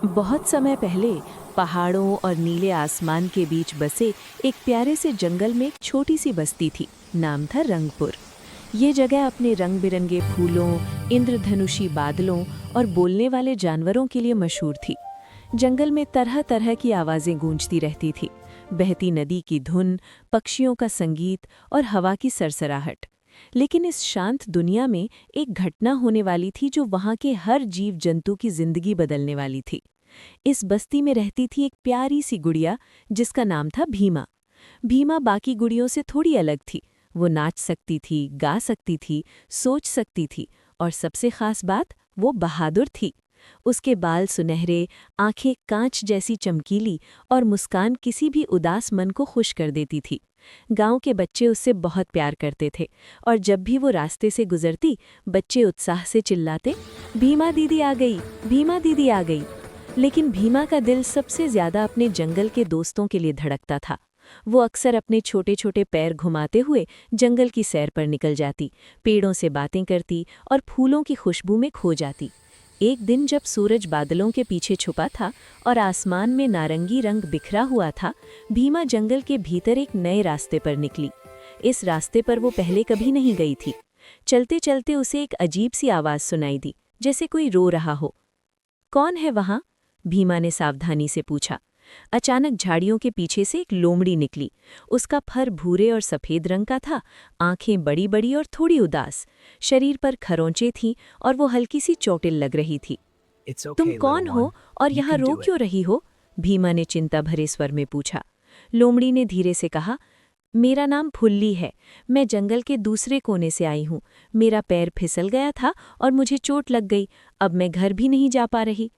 बहुत समय पहले पहाड़ों और नीले आसमान के बीच बसे एक प्यारे से जंगल में एक छोटी सी बस्ती थी। नाम था रंगपुर। ये जगह अपने रंग बिरंगे फूलों, इंद्रधनुषी बादलों और बोलने वाले जानवरों के लिए मशहूर थी। जंगल में तरह तरह की आवाजें गूंजती रहती थी। बहती नदी की धुन, पक्षियों का संगीत और हवा की सरसराहट। लेकिन इस शांत दुनिया में एक घटना होने वाली थी जो वहां के हर जीव जंतु की जिंदगी बदलने वाली थी। इस बस्ती में रहती थी एक प्यारी सी गुड़िया जिसका नाम था भीमा। भीमा बाकी गुड़ियों से थोड़ी अलग थी। वो नाच सकती थी, गा सकती थी, सोच सकती थी और सबसे खास बात, वो बहादुर थी। उसके बाल सुनहरे, आंखें कांच जैसी चमकीली और मुस्कान किसी भी उदास मन को खुश कर देती थी। गांव के बच्चे उससे बहुत प्यार करते थे और जब भी वो रास्ते से गुजरती, बच्चे उत्साह से चिल्लाते, भीमा दीदी आ गई, भीमा दीदी आ गई। लेकिन भीमा का दिल सबसे ज्यादा अपने जंगल के दोस्तों के लिए धड़कता था। वो अक्सर अपने छोटे छोटे पैर घुमाते हुए जंगल की सैर पर निकल जाती, पेड़ों से बातें करती और फूलों की खुशबू में खो जाती। एक दिन जब सूरज बादलों के पीछे छुपा था और आसमान में नारंगी रंग बिखरा हुआ था, भीमा जंगल के भीतर एक नए रास्ते पर निकली। इस रास्ते पर वो पहले कभी नहीं गई थी। चलते चलते उसे एक अजीब सी आवाज सुनाई दी, जैसे कोई रो रहा हो। कौन है वहां? भीमा ने सावधानी से पूछा। अचानक झाड़ियों के पीछे से एक लोमड़ी निकली। उसका फर भूरे और सफेद रंग का था, आंखें बड़ी बड़ी और थोड़ी उदास, शरीर पर खरोंचे थीं और वो हल्की सी चोटिल लग रही थी। It's तुम okay, little कौन one. हो और You यहाँ can रो do it. क्यों रही हो? भीमा ने चिंता भरे स्वर में पूछा। लोमड़ी ने धीरे से कहा, मेरा नाम फुल्ली है। मैं जंगल के दूसरे कोने से आई हूँ। मेरा पैर फिसल गया था और मुझे चोट लग गई। अब मैं घर भी नहीं जा पा रही।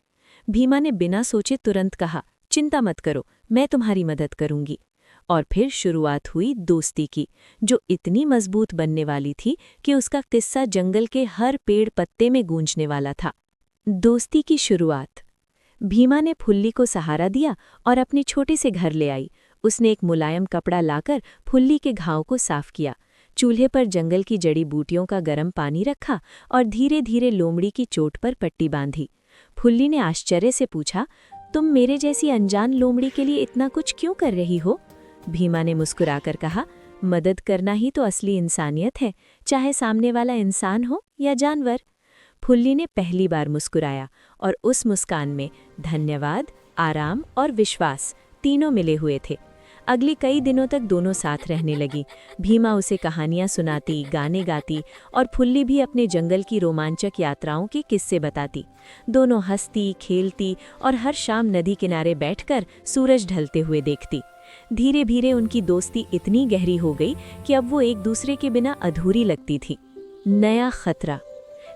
भीमा ने बिना सोचे तुरंत कहा, चिंता मत करो, मैं तुम्हारी मदद करूंगी। और फिर शुरुआत हुई दोस्ती की, जो इतनी मजबूत बनने वाली थी कि उसका किस्सा जंगल के हर पेड़ पत्ते में गूंजने वाला था। दोस्ती की शुरुआत। भीमा ने फुल्ली को सहारा दिया और अपने छोटे से घर ले आई। उसने एक मुलायम कपड़ा लाकर फुल्ली के घाव को साफ किया, चूल्हे पर जंगल की जड़ी बूटियों का गर्म पानी रखा और धीरे धीरे लोमड़ी की चोट पर पट्टी बांधी। फुल्ली ने आश्चर्य से पूछा, तुम मेरे जैसी अनजान लोमड़ी के लिए इतना कुछ क्यों कर रही हो? भीमा ने मुस्कुराकर कहा, मदद करना ही तो असली इंसानियत है, चाहे सामने वाला इंसान हो या जानवर। फुल्ली ने पहली बार मुस्कुराया और उस मुस्कान में धन्यवाद, आराम और विश्वास तीनों मिले हुए थे। अगले कई दिनों तक दोनों साथ रहने लगी। भीमा उसे कहानियां सुनाती, गाने गाती और फुल्ली भी अपने जंगल की रोमांचक यात्राओं के किस्से बताती। दोनों हंसती, खेलती और हर शाम नदी किनारे बैठकर सूरज ढलते हुए देखती। धीरे धीरे उनकी दोस्ती इतनी गहरी हो गई कि अब वो एक दूसरे के बिना अधूरी लगती थी। नया खतरा।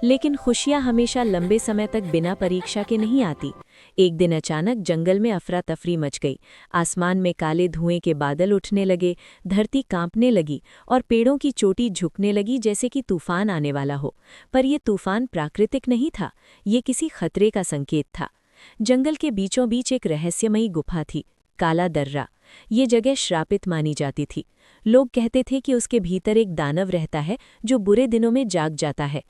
लेकिन खुशियां हमेशा लंबे समय तक बिना परीक्षा के नहीं आती। एक दिन अचानक जंगल में अफरा तफरी मच गई। आसमान में काले धुएं के बादल उठने लगे, धरती कांपने लगी और पेड़ों की चोटी झुकने लगी जैसे कि तूफान आने वाला हो। पर यह तूफान प्राकृतिक नहीं था, ये किसी खतरे का संकेत था। जंगल के बीचों बीच एक रहस्यमयी गुफा थी, काला दर्रा। ये जगह श्रापित मानी जाती थी। लोग कहते थे कि उसके भीतर एक दानव रहता है जो बुरे दिनों में जाग जाता है।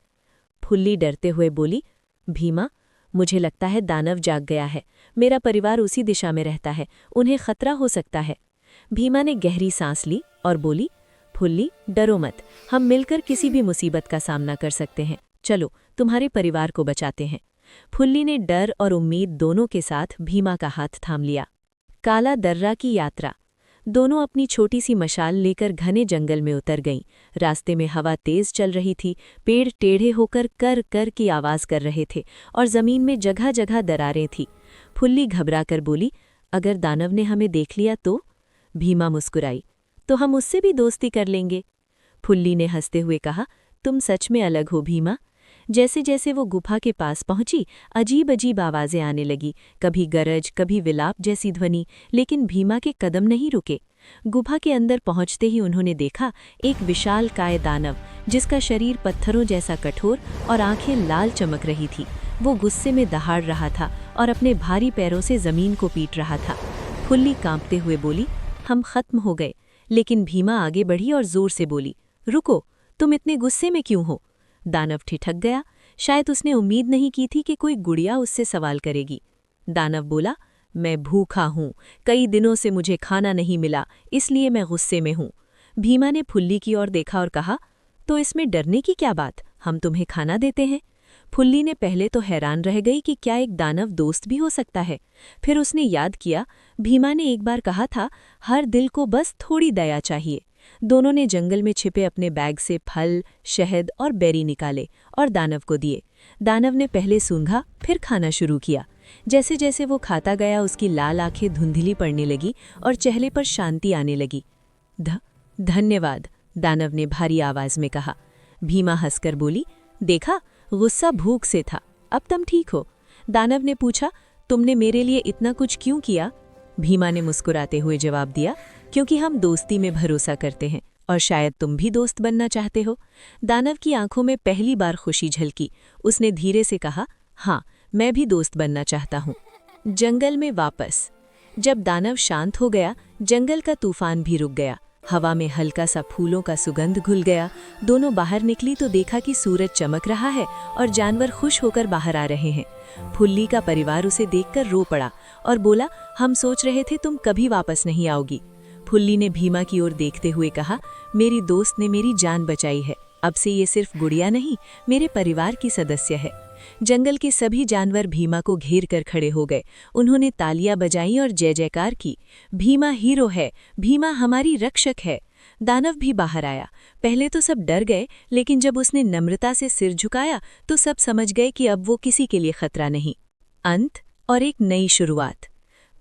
फुल्ली डरते हुए बोली, भीमा, मुझे लगता है दानव जाग गया है। मेरा परिवार उसी दिशा में रहता है, उन्हें खतरा हो सकता है। भीमा ने गहरी सांस ली और बोली, फुल्ली, डरो मत, हम मिलकर किसी भी मुसीबत का सामना कर सकते हैं। चलो, तुम्हारे परिवार को बचाते हैं। फुल्ली ने डर और उम्मीद दोनों के साथ भीमा का हाथ थाम लिया। काला दर्रा की यात्रा। दोनों अपनी छोटी सी मशाल लेकर घने जंगल में उतर गईं। रास्ते में हवा तेज चल रही थी, पेड़ टेढ़े होकर कर कर की आवाज़ कर रहे थे और ज़मीन में जगह जगह दरारें थीं। फुल्ली घबराकर बोली, अगर दानव ने हमें देख लिया तो? भीमा मुस्कुराई, तो हम उससे भी दोस्ती कर लेंगे। फुल्ली ने हंसते हुए कहा, तुम सच में अलग हो भीमा। जैसे जैसे वो गुफा के पास पहुंची, अजीब अजीब आवाज़ें आने लगी, कभी गरज, कभी विलाप जैसी ध्वनि, लेकिन भीमा के कदम नहीं रुके। गुफा के अंदर पहुंचते ही उन्होंने देखा एक विशालकाय दानव, जिसका शरीर पत्थरों जैसा कठोर और आंखें लाल चमक रही थी। वो गुस्से में दहाड़ रहा था और अपने भारी पैरों से जमीन को पीट रहा था। फुल्ली कांपते हुए बोली, हम खत्म हो गए। लेकिन भीमा आगे बढ़ी और जोर से बोली, रुको, तुम इतने गुस्से में क्यों हो? दानव ठिठक गया। शायद उसने उम्मीद नहीं की थी कि कोई गुड़िया उससे सवाल करेगी। दानव बोला, मैं भूखा हूँ, कई दिनों से मुझे खाना नहीं मिला, इसलिए मैं गुस्से में हूँ। भीमा ने फुल्ली की ओर देखा और कहा, तो इसमें डरने की क्या बात, हम तुम्हें खाना देते हैं। फुल्ली ने पहले तो हैरान रह गई कि क्या एक दानव दोस्त भी हो सकता है। फिर उसने याद किया, भीमा ने एक बार कहा था, हर दिल को बस थोड़ी दया चाहिए। दोनों ने जंगल में छिपे अपने बैग से फल, शहद और बेरी निकाले और दानव को दिए। दानव ने पहले सूंघा, फिर खाना शुरू किया। जैसे जैसे वो खाता गया, उसकी लाल आंखें धुंधली पड़ने लगी और चेहरे पर शांति आने लगी। धन्यवाद, दानव ने भारी आवाज में कहा। भीमा हंसकर बोली, देखा, गुस्सा भूख से था, अब तुम ठीक हो। दानव ने पूछा, तुमने मेरे लिए इतना कुछ क्यों किया? भीमा ने मुस्कुराते हुए जवाब दिया, क्योंकि हम दोस्ती में भरोसा करते हैं और शायद तुम भी दोस्त बनना चाहते हो। दानव की आंखों में पहली बार खुशी झलकी। उसने धीरे से कहा, हाँ, मैं भी दोस्त बनना चाहता हूँ। जंगल में वापस। जब दानव शांत हो गया, जंगल का तूफान भी रुक गया। हवा में हल्का सा फूलों का सुगंध घुल गया। दोनों बाहर निकली तो देखा कि सूरज चमक रहा है और जानवर खुश होकर बाहर आ रहे हैं। फुल्ली का परिवार उसे देखकर रो पड़ा और बोला, हम सोच रहे थे तुम कभी वापस नहीं आओगी। फुल्ली ने भीमा की ओर देखते हुए कहा, मेरी दोस्त ने मेरी जान बचाई है, अब से ये सिर्फ गुड़िया नहीं, मेरे परिवार की सदस्य है। जंगल के सभी जानवर भीमा को घेर कर खड़े हो गए। उन्होंने तालियां बजाईं और जय जयकार की। भीमा हीरो है, भीमा हमारी रक्षक है। दानव भी बाहर आया। पहले तो सब डर गए, लेकिन जब उसने नम्रता से सिर झुकाया तो सब समझ गए कि अब वो किसी के लिए खतरा नहीं। अंत और एक नई शुरुआत।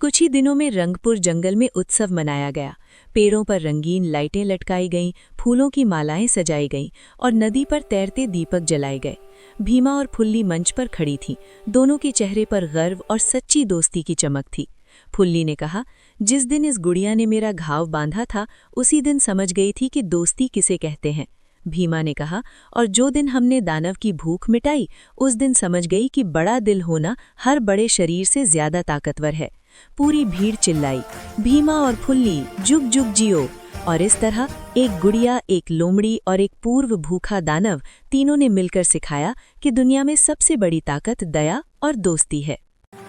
कुछ ही दिनों में रंगपुर जंगल में उत्सव मनाया गया। पेड़ों पर रंगीन लाइटें लटकाई गईं, फूलों की मालाएं सजाई गईं और नदी पर तैरते दीपक जलाए गए। भीमा और फुल्ली मंच पर खड़ी थीं। दोनों के चेहरे पर गर्व और सच्ची दोस्ती की चमक थी। फुल्ली ने कहा, जिस दिन इस गुड़िया ने मेरा घाव बांधा था, उसी दिन समझ गई थी कि दोस्ती किसे कहते हैं। भीमा ने कहा, और जो दिन हमने दानव की भूख मिटाई, उस दिन समझ गई कि बड़ा दिल होना हर बड़े शरीर से ज्यादा ताकतवर है। पूरी भीड़ चिल्लाई, भीमा और फुल्ली जुग जुग जियो। और इस तरह एक गुड़िया, एक लोमड़ी और एक पूर्व भूखा दानव, तीनों ने मिलकर सिखाया कि दुनिया में सबसे बड़ी ताकत दया और दोस्ती है।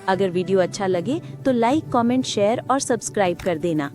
अगर वीडियो अच्छा लगे तो लाइक, कमेंट, शेयर और सब्सक्राइब कर देना।